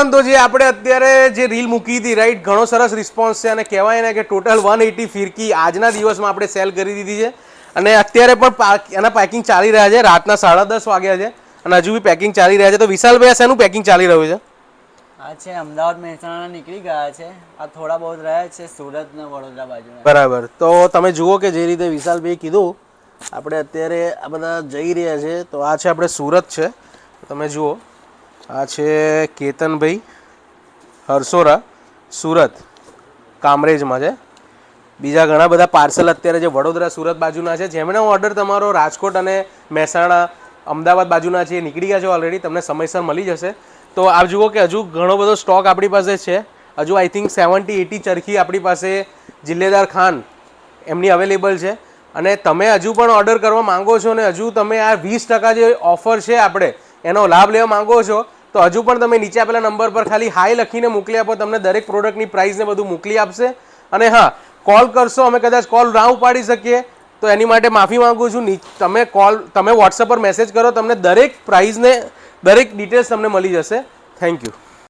Everyone, તો જે આપણે અત્યારે જે રીલ મૂકી હતી રાઈટ, ઘણો સરસ રિસ્પોન્સ છે અને કહેવાય ને કે ટોટલ 180 ફિરકી આજના દિવસમાં આપણે સેલ કરી દીધી છે અને અત્યારે પણ એના પેકિંગ ચાલી રહ્યા છે. રાતના 10:30 વાગ્યા છે અને હજુ બી પેકિંગ ચાલી રહ્યા છે. તો વિશાલભાઈ, શેનું પેકિંગ ચાલી રહ્યું છે? આ છે અમદાવાદ મહેસાણા નીકળી ગયા છે. આ થોડા બહુ રહ્યા છે સુરત ને વડોદરા બાજુ. બરાબર. તો તમે જુઓ કે જે રીતે વિશાલભાઈ કીધું, આપણે અત્યારે આ બધા જઈ રહ્યા છે. તો આ છે આપણે સુરત છે, તમે જુઓ. આ છે કેતનભાઈ હરસોરા, સુરત કામરેજમાં છે. બીજા ઘણા બધા પાર્સલ અત્યારે જે વડોદરા સુરત બાજુના છે, જેમનો ઓર્ડર તમારો રાજકોટ અને મહેસાણા અમદાવાદ બાજુના છે એ નીકળી ગયા છે ઓલરેડી. તમને સમયસર મળી જશે. તો આપ જુઓ કે હજુ ઘણો બધો સ્ટોક આપણી પાસે છે. હજુ આઈ થિંક 70-80 ચરખી આપણી પાસે જિલ્લેદાર ખાન એમની અવેલેબલ છે. અને તમે હજુ પણ ઓર્ડર કરવા માંગો છો ને હજુ તમે આ 20% જે ઓફર છે આપણે એનો લાભ લેવા માંગો છો, તો હજુ પણ તમે નીચે આપેલા નંબર પર ખાલી હાઈ લખીને મોકલી આપો. તમને દરેક પ્રોડક્ટની પ્રાઇસ ને બધું મોકલી આપશે. અને હા, કોલ કરશો, અમે કદાચ કોલ ના ઉપાડી શકીએ તો એની માટે માફી માંગુ છું. તમે વોટ્સઅપ પર મેસેજ કરો, તમને દરેક પ્રાઇસને દરેક ડિટેલ્સ તમને મળી જશે. Thank you.